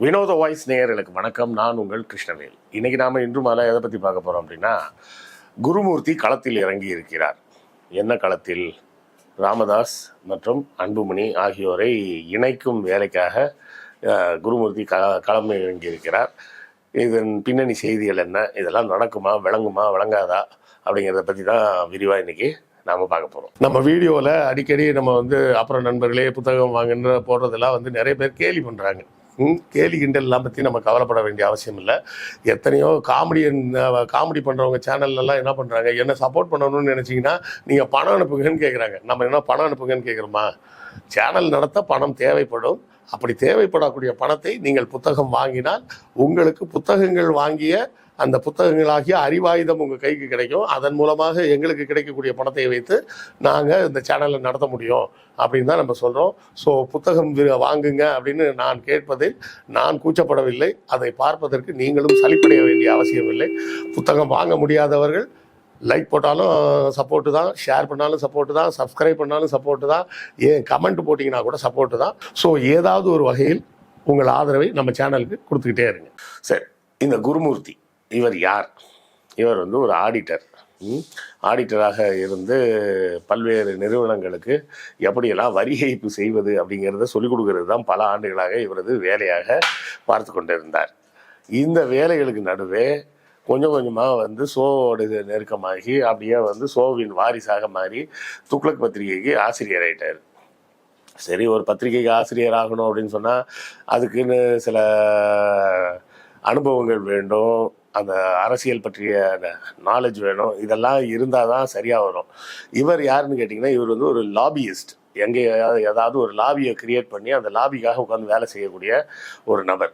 வினோத வாய்ஸ் நேயர்களுக்கு வணக்கம். நான் உங்கள் கிருஷ்ணவேல். இன்னைக்கு நாம இன்று மாலை எதை பற்றி பார்க்க போறோம் அப்படின்னா, குருமூர்த்தி களத்தில் இறங்கி இருக்கிறார். என்ன களத்தில்? ராமதாஸ் மற்றும் அன்புமணி ஆகியோரை இணைக்கும் வேலைக்காக குருமூர்த்தி களம் இறங்கி இருக்கிறார். இதன் பின்னணி செய்திகள் என்ன, இதெல்லாம் நடக்குமா, விளங்குமா, விளங்காதா அப்படிங்கிறத பற்றி தான் விரிவாக இன்னைக்கு நாம் பார்க்க போகிறோம். நம்ம வீடியோவில் அடிக்கடி நம்ம அப்புறம் நண்பர்களே புத்தகம் வாங்குன்ற போடுறதெல்லாம் நிறைய பேர் கேலி பண்ணுறாங்க. கேலி கிண்டல்லாம் பற்றி நம்ம கவலைப்பட வேண்டிய அவசியம் இல்லை. எத்தனையோ காமெடி பண்ணுறவங்க சேனல்லாம் என்ன பண்ணுறாங்க, என்ன சப்போர்ட் பண்ணணும்னு நினச்சிங்கன்னா நீங்கள் பணம் அனுப்புங்கன்னு கேட்குறாங்க. நம்ம என்ன பணம் அனுப்புங்கன்னு கேட்குறோமா? சேனல் நடத்த பணம் தேவைப்படும். அப்படி தேவைப்படக்கூடிய பணத்தை நீங்கள் புத்தகம் வாங்கினால் உங்களுக்கு புத்தகங்கள் வாங்கிய அந்த புத்தகங்களாகிய அறிவாயுதம் உங்கள் கைக்கு கிடைக்கும். அதன் மூலமாக எங்களுக்கு கிடைக்கக்கூடிய பணத்தை வைத்து நாங்கள் இந்த சேனலை நடத்த முடியும் அப்படின்னு தான் நம்ம சொல்கிறோம். ஸோ புத்தகம் வாங்குங்க அப்படின்னு நான் கேட்பதில் நான் கூச்சப்படவில்லை. அதை பார்ப்பதற்கு நீங்களும் சலிப்படைய வேண்டிய அவசியம் இல்லை. புத்தகம் வாங்க முடியாதவர்கள் லைக் போட்டாலும் சப்போர்ட்டு தான், ஷேர் பண்ணாலும் சப்போர்ட்டு தான், சப்ஸ்கிரைப் பண்ணாலும் சப்போர்ட்டு தான், ஏன் கமெண்ட் போட்டிங்கன்னா கூட சப்போர்ட்டு தான். ஸோ ஏதாவது ஒரு வகையில் உங்கள் ஆதரவை நம்ம சேனலுக்கு கொடுத்துக்கிட்டே இருங்க. சரி, இந்த குருமூர்த்தி இவர் யார்? இவர் ஒரு ஆடிட்டர். ஆடிட்டராக இருந்து பல்வேறு நிறுவனங்களுக்கு எப்படியெல்லாம் வரி ஏய்ப்பு செய்வது அப்படிங்கிறத சொல்லிக் கொடுக்கறது தான் பல ஆண்டுகளாக இவரது வேலையாக பார்த்து கொண்டிருந்தார். இந்த வேலைகளுக்கு நடுவே கொஞ்சம் கொஞ்சமாக சோவோடு நெருக்கமாகி அப்படியே சோவின் வாரிசாக மாறி துக்ளக் பத்திரிகைக்கு ஆசிரியர் ஆகிட்டார். சரி, ஒரு பத்திரிகைக்கு ஆசிரியர் ஆகணும் அப்படின்னு சொன்னால் அதுக்குன்னு சில அனுபவங்கள் வேண்டும், அந்த அரசியல் பற்றிய நாலேஜ் வேணும். இதெல்லாம் இருந்தால் தான் சரியாக வரும். இவர் யாருன்னு கேட்டிங்கன்னா, இவர் ஒரு லாபியிஸ்ட். எங்கே ஏதாவது ஒரு லாபியை கிரியேட் பண்ணி அந்த லாபிக்காக உட்காந்து வேலை செய்யக்கூடிய ஒரு நபர்.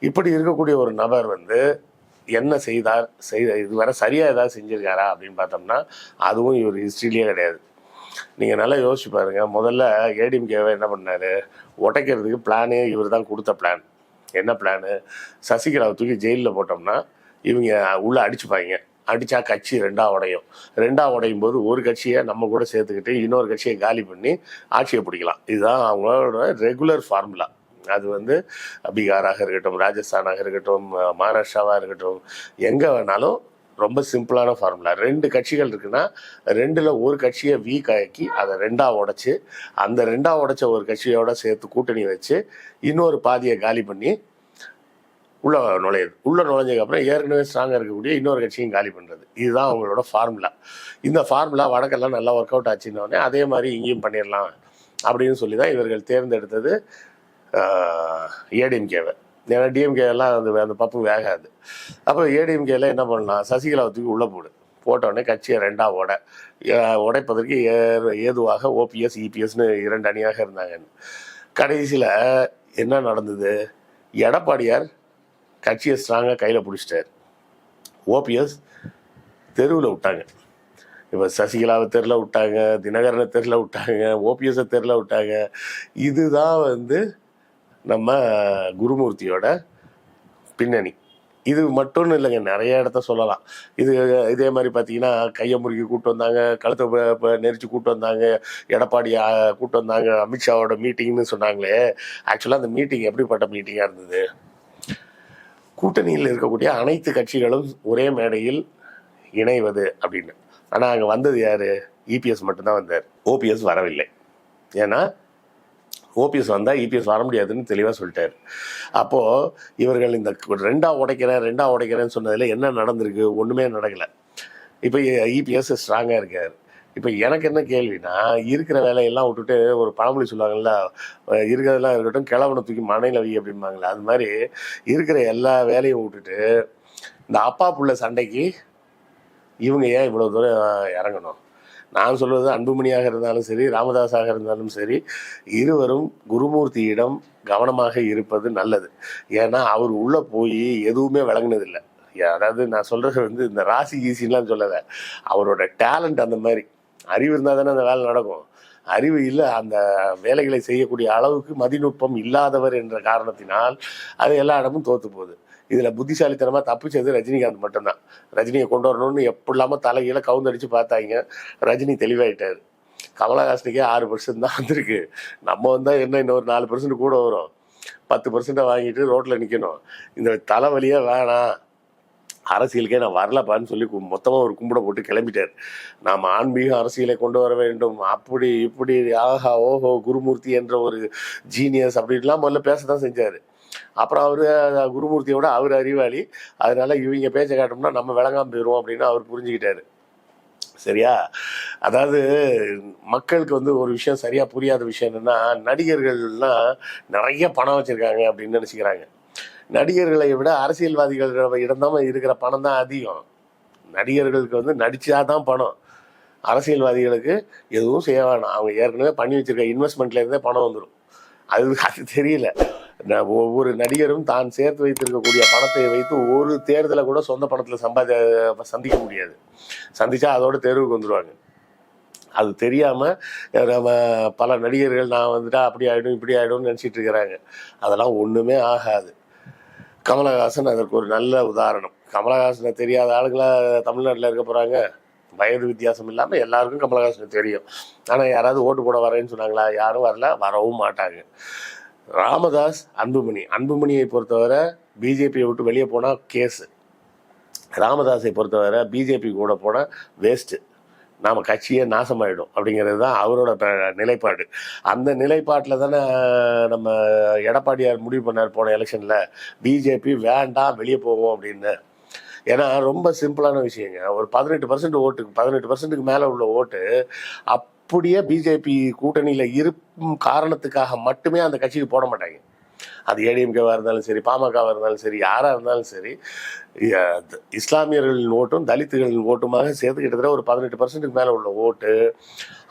இப்படி இருக்கக்கூடிய ஒரு நபர் என்ன இதுவரை சரியாக ஏதாவது செஞ்சுருக்காரா அப்படின்னு பார்த்தோம்னா அதுவும் இவர் ஹிஸ்ட்ரியிலே கிடையாது. நீங்கள் நல்லா யோசிச்சு பாருங்கள். முதல்ல ஏடிஎம்கேவை என்ன பண்ணார், உடைக்கிறதுக்கு பிளானே இவர் தான் கொடுத்த பிளான். என்ன பிளானு? சசிகலாவை தூக்கி ஜெயிலில் போட்டோம்னா இவங்க உள்ளே அடிச்சுப்பாங்க. அடித்தா கட்சி ரெண்டாக உடையும் போது ஒரு கட்சியை நம்ம கூட சேர்த்துக்கிட்டு இன்னொரு கட்சியை காலி பண்ணி ஆட்சியை பிடிக்கலாம். இதுதான் அவங்களோட ரெகுலர் ஃபார்முலா. அது பீகாராக இருக்கட்டும், ராஜஸ்தானாக இருக்கட்டும், மகாராஷ்டிராவாக இருக்கட்டும், எங்கே வேணாலும் ரொம்ப சிம்பிளான ஃபார்முலா. 2 கட்சிகள் இருக்குன்னா 2ல் ஒரு கட்சியை வீக் ஆக்கி அதை 2ஆக உடைச்சி அந்த 2ஆக உடைச்ச ஒரு கட்சியோட சேர்த்து கூட்டணி வச்சு இன்னொரு பாதியை காலி பண்ணி உள்ளே நுழைஞ்சதுக்கப்புறம் ஏற்கனவே ஸ்ட்ராங்காக இருக்கக்கூடிய இன்னொரு கட்சியும் காலி பண்ணுறது. இதுதான் அவங்களோட ஃபார்முலா. இந்த ஃபார்முலா வடக்கெல்லாம் நல்லா ஒர்க் அவுட் ஆச்சுன்னொடனே அதே மாதிரி இங்கேயும் பண்ணிடலாம் அப்படின்னு சொல்லி தான் இவர்கள் தேர்ந்தெடுத்தது ஏடிஎம்கேவை. ஏன்னா டிஎம்கேலாம் அந்த பப்பு வேகாது. அப்போ ஏடிஎம்கேல என்ன பண்ணலாம், சசிகலா தூக்கி உள்ளே போட்டோடனே கட்சியை 2ஆக உடைப்பதற்கு ஏதுவாக ஓபிஎஸ் இபிஎஸ்னு 2 அணியாக இருந்தாங்க. கடைசியில் என்ன நடந்தது? எடப்பாடியார் கட்சியை ஸ்ட்ராங்காக கையில் பிடிச்சிட்டார். ஓபிஎஸ் தெருவில் விட்டாங்க. இப்போ சசிகலாவை தெருவில் விட்டாங்க, தினகரனை தெருவில் விட்டாங்க, ஓபிஎஸ்ஸை தெருவில் விட்டாங்க. இதுதான் நம்ம குருமூர்த்தியோட பின்னணி. இது மட்டும்னு இல்லைங்க, நிறைய இடத்த சொல்லலாம். இதே மாதிரி பார்த்தீங்கன்னா கையை முறுக்கி கூப்பிட்டு வந்தாங்க, கழுத்தை நெரிச்சு கூப்பிட்டு வந்தாங்க, எடப்பாடி கூப்பிட்டு வந்தாங்க, அமித்ஷாவோட மீட்டிங்னு சொன்னாங்களே. ஆக்சுவலாக அந்த மீட்டிங் எப்படிப்பட்ட மீட்டிங்காக இருந்தது? கூட்டணியில் இருக்கக்கூடிய அனைத்து கட்சிகளும் ஒரே மேடையில் இணைவது அப்படின்னு. ஆனால் அங்கே வந்தது யார்? இபிஎஸ் மட்டும்தான் வந்தார். ஓபிஎஸ் வரவில்லை. ஏன்னா ஓபிஎஸ் வந்தால் இபிஎஸ் வர முடியாதுன்னு தெளிவாக சொல்லிட்டார். அப்போது இவர்கள் இந்த 2ஆக உடைக்கிறேன்னு சொன்னதில் என்ன நடந்திருக்கு? ஒன்றுமே நடக்கலை. இப்போ இபிஎஸ் ஸ்ட்ராங்காக இருக்கார். இப்போ எனக்கு என்ன கேள்வினா, இருக்கிற வேலையெல்லாம் விட்டுட்டு ஒரு பழமொழி சொல்லுவாங்கள்ல, இருக்கிறதெல்லாம் இருக்கட்டும் கிழவனை தூக்கி மனையில் வை அப்படிம்பாங்களே, அது மாதிரி இருக்கிற எல்லா வேலையும் விட்டுட்டு இந்த அப்பா புள்ள சண்டைக்கு இவங்க ஏன் இவ்வளோ தூரம் இறங்கணும்? நான் சொல்வது அன்புமணியாக இருந்தாலும் சரி, ராமதாஸாக இருந்தாலும் சரி, இருவரும் குருமூர்த்தியிடம் கவனமாக இருப்பது நல்லது. ஏன்னா அவர் உள்ளே போய் எதுவுமே விளங்குனதில்லை. அதாவது நான் சொல்கிறது இந்த ராசி கீசின்லாம் சொல்லலை, அவரோட டேலண்ட் அந்த மாதிரி. அறிவு இருந்தால் தானே அந்த வேலை நடக்கும். அறிவு இல்லை, அந்த வேலைகளை செய்யக்கூடிய அளவுக்கு மதிநுட்பம் இல்லாதவர் என்ற காரணத்தினால் அது எல்லா இடமும் தோற்று போகுது. இதில் புத்திசாலித்தனமாக தப்பிச்சது ரஜினிகாந்த் மட்டும்தான். ரஜினியை கொண்டு வரணும்னு எப்படி இல்லாமல் தலைகீழ கவுந்தடிச்சு பார்த்தாங்க. ரஜினி தெளிவாயிட்டார். கமலஹாசனுக்கே 6% தான் வந்திருக்கு. நம்ம வந்தால் என்ன இன்னொரு 4% கூட வரும். 10% வாங்கிட்டு ரோட்டில் நிற்கணும். இந்த தலைவலியே வேணாம், அரசியலுக்கே நான் வரலப்பான்னு சொல்லி மொத்தமாக ஒரு கும்பிட போட்டு கிளம்பிட்டார். நாம் ஆன்மீக அரசியலை கொண்டு வர வேண்டும், அப்படி இப்படி ஆஹா ஓஹோ குருமூர்த்தி என்ற ஒரு ஜீனியஸ் அப்படின்லாம் முதல்ல பேச தான் செஞ்சார். அப்புறம் அவர் குருமூர்த்தியோட அவர் அறிவாளி, அதனால இவங்க பேச்சை காட்டோம்னா நம்ம விளங்காம போயிடுவோம் அப்படின்னு அவர் புரிஞ்சுக்கிட்டாரு. சரியா? அதாவது மக்களுக்கு வந்து ஒரு விஷயம் சரியா புரியாத விஷயம் என்னன்னா, நடிகர்கள்லாம் நிறைய பணம் வச்சிருக்காங்க அப்படின்னு நினைச்சுக்கிறாங்க. நடிகர்களை விட அரசியல்வாதிகள் இடம்தான் இருக்கிற பணம் தான் அதிகம். நடிகர்களுக்கு வந்து நடிச்சாதான் பணம், அரசியல்வாதிகளுக்கு எதுவும் செய்ய வேணாம். அவங்க ஏற்கனவே பண்ணி வச்சிருக்க இன்வெஸ்ட்மெண்ட்ல இருந்தே பணம் வந்துடும். அது தெரியல. ஒவ்வொரு நடிகரும் தான் சேர்த்து வைத்திருக்கக்கூடிய பணத்தை வைத்து ஒரு தேர்தலை கூட சொந்த பணத்தில் சந்திக்க முடியாது. சந்திச்சா அதோட தேர்வுக்கு வந்துடுவாங்க. அது தெரியாம நம்ம பல நடிகர்கள் நான் வந்துட்டா அப்படி ஆயிடும் இப்படி ஆயிடும்னு நினைச்சிட்டு இருக்கிறாங்க. அதெல்லாம் ஒண்ணுமே ஆகாது. கமலஹாசன் அதற்கு ஒரு நல்ல உதாரணம். கமலஹாசனை தெரியாத ஆளுங்களா தமிழ்நாட்டில் இருக்க போறாங்க? வயது வித்தியாசம் இல்லாமல் எல்லாருக்கும் கமலஹாசனை தெரியும். ஆனால் யாராவது ஓட்டு போட வரேன்னு சொன்னாங்களா? யாரும் வரல, வரவும் மாட்டாங்க. ராமதாஸ், அன்புமணியை பொறுத்தவரை பிஜேபியை விட்டு வெளியே போனால் கேஸு. ராமதாஸை பொறுத்தவரை பிஜேபி கூட போனால் வேஸ்ட்டு, நாம் கட்சியே நாசமாயிடும் அப்படிங்கிறது தான் அவரோட நிலைப்பாடு. அந்த நிலைப்பாட்டில் தானே நம்ம எடப்பாடியார் முடிவு பண்ணார் போன எலெக்ஷனில், பிஜேபி வேண்டாம் வெளியே போவோம் அப்படின்னு. ஏன்னா ரொம்ப சிம்பிளான விஷயங்க. ஒரு 18% ஓட்டுக்கு 18%க்கு மேலே உள்ள ஓட்டு அப்படியே பிஜேபி கூட்டணியில் இருக்கும் காரணத்துக்காக மட்டுமே அந்த கட்சிக்கு போட மாட்டாங்க. அது ஏடிஎம்கேவாக இருந்தாலும் சரி, பாமகவாக இருந்தாலும் சரி, யாராக இருந்தாலும் சரி, இஸ்லாமியர்களின் ஓட்டும் தலித்துகளின் ஓட்டுமாக சேர்த்து கிட்டத்தட்ட ஒரு 18%க்கு மேலே உள்ள ஓட்டு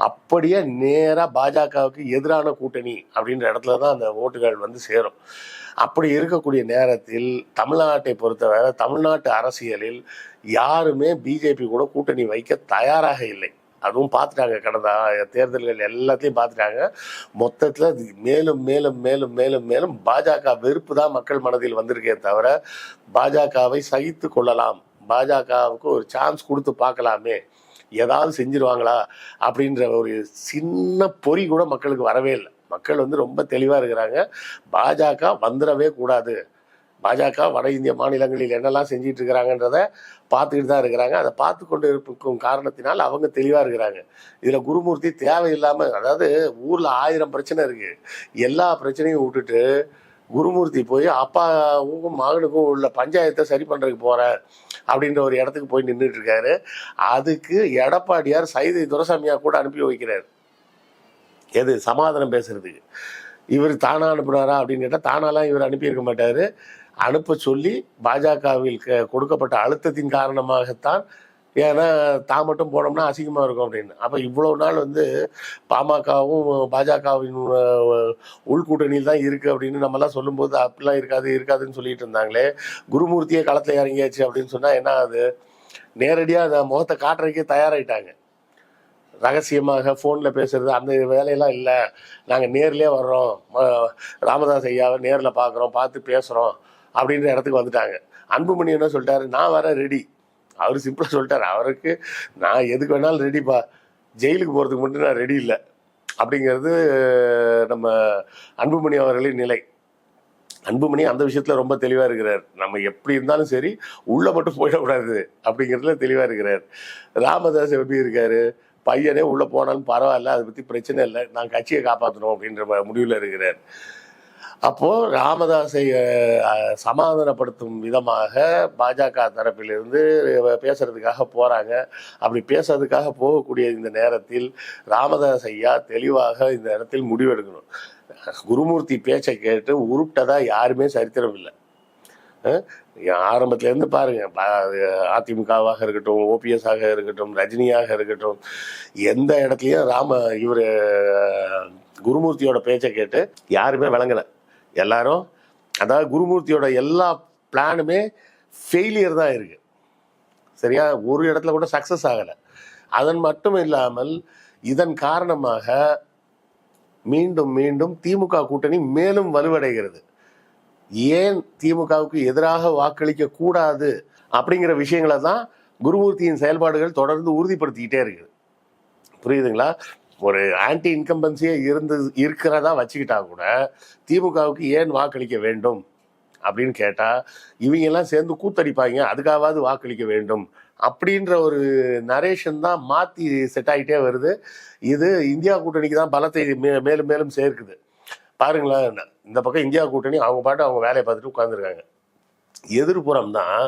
அப்படியே நேராக பாஜகவுக்கு எதிரான கூட்டணி அப்படின்ற இடத்துல தான் அந்த ஓட்டுகள் வந்து சேரும். அப்படி இருக்கக்கூடிய நேரத்தில் தமிழ்நாட்டை பொறுத்தவரை தமிழ்நாட்டு அரசியலில் யாருமே பிஜேபி கூட கூட்டணி வைக்க தயாராக இல்லை. அதுவும் பார்த்துட்டாங்க, கடந்த தேர்தல்கள் எல்லாத்தையும் பார்த்துட்டாங்க. மொத்தத்தில் மேலும் மேலும் மேலும் மேலும் மேலும் பாஜக வெறுப்பு தான் மக்கள் மனதில் வந்திருக்கே தவிர பாஜகவை சகித்து கொள்ளலாம், பாஜகவுக்கு ஒரு சான்ஸ் கொடுத்து பார்க்கலாமே, ஏதாவது செஞ்சிருவாங்களா அப்படின்ற ஒரு சின்ன பொறி கூட மக்களுக்கு வரவே இல்லை. மக்கள் வந்து ரொம்ப தெளிவாக இருக்கிறாங்க. பாஜக வந்துடவே கூடாது, பாஜக வட இந்திய மாநிலங்களில் என்னெல்லாம் செஞ்சிட்டு இருக்கிறாங்கன்றத பார்த்துக்கிட்டு தான் இருக்கிறாங்க. அதை பார்த்து கொண்டு இருக்கும் காரணத்தினால் அவங்க தெளிவாக இருக்கிறாங்க. இதில் குருமூர்த்தி தேவையில்லாமல், அதாவது ஊரில் 1000 பிரச்சனை இருக்குது, எல்லா பிரச்சனையும் விட்டுட்டு குருமூர்த்தி போய் அப்பாவுக்கும் மகனுக்கும் உள்ள பஞ்சாயத்தை சரி பண்ணுறதுக்கு போகிறேன் அப்படின்ற ஒரு இடத்துக்கு போய் நின்றுட்டு இருக்காரு. அதுக்கு எடப்பாடியார் சைதை துரைசாமியா கூட அனுப்பி வைக்கிறார். எது சமாதானம் பேசுறதுக்கு. இவர் தானா அனுப்புனாரா அப்படின்னு கேட்டால் தானாலாம் இவர் அனுப்பியிருக்க மாட்டார். அனுப்ப சொல்லி பாஜகவில் கொடுக்கப்பட்ட அழுத்தத்தின் காரணமாகத்தான். ஏன்னா தான் மட்டும் போனோம்னா அசிங்கமாக இருக்கும் அப்படின்னு. அப்போ இவ்வளோ நாள் வந்து பாமகவும் பாஜகவின் உள்கூட்டணியில் தான் இருக்குது அப்படின்னு நம்மலாம் சொல்லும்போது அப்படிலாம் இருக்காதுன்னு சொல்லிட்டு இருந்தாங்களே. குருமூர்த்தியே களத்தில் இறங்கியாச்சு அப்படின்னு சொன்னால் என்ன ஆகுது? நேரடியாக அந்த முகத்தை காட்டுறதுக்கே தயாராகிட்டாங்க. ரகசியமாக ஃபோனில் பேசுறது அந்த வேலையெல்லாம் இல்லை, நாங்கள் நேர்லேயே வர்றோம், ராமதாஸ் ஐயாவை நேரில் பார்க்குறோம், பார்த்து பேசுகிறோம் அப்படின்ற இடத்துக்கு வந்துட்டாங்க. அன்புமணி என்ன சொல்லிட்டாரு? நான் வர ரெடி. அவர் சிம்பிளாக சொல்லிட்டார், அவருக்கு நான் எதுக்கு வேணாலும் ரெடிப்பா, ஜெயிலுக்கு போகிறதுக்கு மட்டும் நான் ரெடி இல்லை அப்படிங்கிறது நம்ம அன்புமணி அவர்களின் நிலை. அன்புமணி அந்த விஷயத்தில் ரொம்ப தெளிவாக இருக்கிறார். நம்ம எப்படி இருந்தாலும் சரி உள்ளே மட்டும் போயிடக்கூடாது அப்படிங்கிறதுல தெளிவாக இருக்கிறார். ராமதாஸ் எப்படி இருக்காரு? பையனே உள்ளே போனாலும் பரவாயில்ல, அதை பற்றி பிரச்சனை இல்லை, நான் கட்சியை காப்பாற்றணும் அப்படின்ற முடிவில் இருக்கிறார். அப்போது ராமதாஸை சமாதானப்படுத்தும் விதமாக பாஜக தரப்பிலிருந்து பேசுறதுக்காக போகிறாங்க. அப்படி பேசுறதுக்காக போகக்கூடிய இந்த நேரத்தில் ராமதாஸ் ஐயா தெளிவாக இந்த இடத்தில் முடிவெடுக்கணும். குருமூர்த்தி பேச்சை கேட்டு உருட்டதா யாருமே சரித்திரம் இல்லை. ஆரம்பத்திலேருந்து பாருங்க, அதிமுகவாக இருக்கட்டும், ஓபிஎஸ்ஸாக இருக்கட்டும், ரஜினியாக இருக்கட்டும், எந்த இடத்துலையும் இவர் குருமூர்த்தியோட பேச்சை கேட்டு யாருமே விளங்கலை. எல்லாரும், அதாவது குருமூர்த்தியோட எல்லா பிளானுமே ஃபெயிலியர் தான் இருக்கு. சரியா? ஒரு இடத்துல கூட சக்சஸ் ஆகலை. அதன் மட்டும் இல்லாமல் இதன் காரணமாக மீண்டும் மீண்டும் திமுக கூட்டணி மேலும் வலுவடைகிறது. ஏன் திமுகவுக்கு எதிராக வாக்களிக்க கூடாது அப்படிங்கிற விஷயங்களை தான் குருமூர்த்தியின் செயல்பாடுகள் தொடர்ந்து உறுதிப்படுத்திக்கிட்டே இருக்குது. புரியுதுங்களா? ஒரு ஆன்டி இன்கம்பன்சியே இருக்கிறதா வச்சுக்கிட்டா கூட திமுகவுக்கு ஏன் வாக்களிக்க வேண்டும் அப்படின்னு கேட்டா இவங்க எல்லாம் சேர்ந்து கூத்தடிப்பாங்க, அதுக்காவது வாக்களிக்க வேண்டும் அப்படின்ற ஒரு நரேஷன் தான் மாத்தி செட் ஆகிட்டே வருது. இது இந்தியா கூட்டணிக்கு தான் பலத்தை மேலும் மேலும் சேர்க்குது. பாருங்களேன், இந்த பக்கம் இந்தியா கூட்டணி அவங்க பாட்டு அவங்க வேலையை பார்த்துட்டு உட்காந்துருக்காங்க. எதிர்ப்புறம் தான்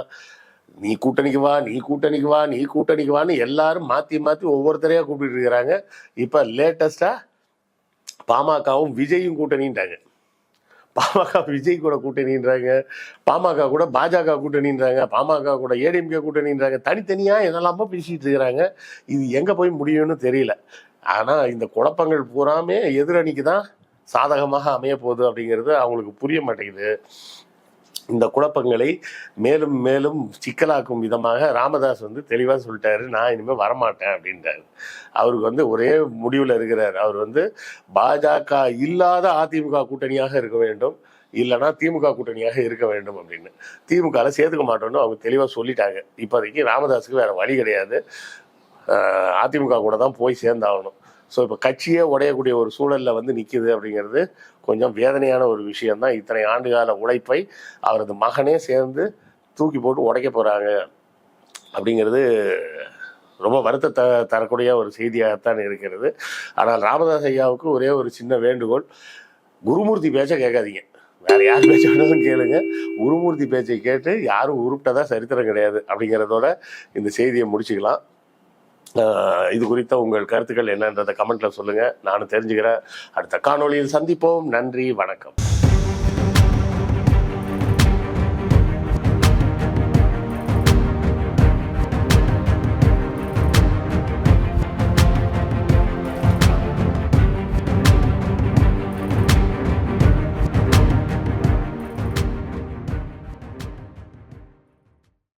நீ கூட்டணிக்கு வா, நீ கூட்டணிக்கு வா, நீ கூட்டணிக்கு வான்னு எல்லாரும் மாற்றி மாற்றி ஒவ்வொருத்தரையா கூப்பிட்டு இருக்கிறாங்க. இப்போ லேட்டஸ்டாக பாமகவும் விஜயும் கூட்டணின்றாங்க. பாமக விஜய் கூட கூட்டணின்றாங்க, பாமக கூட பாஜக கூட்டணின்றாங்க, பாமக கூட ஏடிஎம்கே கூட்டணின்றாங்க. தனித்தனியாக என்னெல்லாமோ பேசிட்டு இருக்கிறாங்க. இது எங்கே போய் முடியும்னு தெரியல. ஆனால் இந்த குழப்பங்கள் பூராமே எதிரணிக்கு தான் சாதகமாக அமைய போகுது அப்படிங்கிறது அவங்களுக்கு புரிய மாட்டேங்குது. இந்த குழப்பங்களை மேலும் மேலும் சிக்கலாக்கும் விதமாக ராமதாஸ் தெளிவாக சொல்லிட்டாரு, நான் இனிமேல் வரமாட்டேன் அப்படின்றாரு. அவருக்கு ஒரே முடிவில் இருக்கிறார். அவர் பாஜக இல்லாத அதிமுக கூட்டணியாக இருக்க வேண்டும், இல்லைனா திமுக கூட்டணியாக இருக்க வேண்டும் அப்படின்னு. திமுகவில் சேர்த்துக்க மாட்டோம்னு அவங்க தெளிவாக சொல்லிட்டாங்க. இப்போதைக்கு ராமதாஸுக்கு வேறு வழி கிடையாது, அதிமுக கூட தான் போய் சேர்ந்தாகணும். ஸோ இப்போ கட்சியே உடையக்கூடிய ஒரு சூழலில் நிற்கிது அப்படிங்கிறது கொஞ்சம் வேதனையான ஒரு விஷயம்தான். இத்தனை ஆண்டுகால உழைப்பை அவரது மகனே சேர்ந்து தூக்கி போட்டு உடைக்க போகிறாங்க அப்படிங்கிறது ரொம்ப வருத்தத்தை தரக்கூடிய ஒரு செய்தியாகத்தான் இருக்கிறது. ஆனால் ராமதாஸ் ஐயாவுக்கு ஒரே ஒரு சின்ன வேண்டுகோள், குருமூர்த்தி பேச்சை கேட்காதீங்க, வேற யார் பேச்ச வேணாலும் கேளுங்க, குருமூர்த்தி பேச்சை கேட்டு யாரும் உருப்பிட்டதா சரித்திரம் கிடையாது அப்படிங்கிறதோட இந்த செய்தியை முடிச்சுக்கலாம். இது குறித்த உங்கள் கருத்துக்கள் என்னன்றதை கமெண்ட்ல சொல்லுங்க, நானும் தெரிஞ்சுக்கிறேன். அடுத்த காணொளியில் சந்திப்போம். நன்றி, வணக்கம்.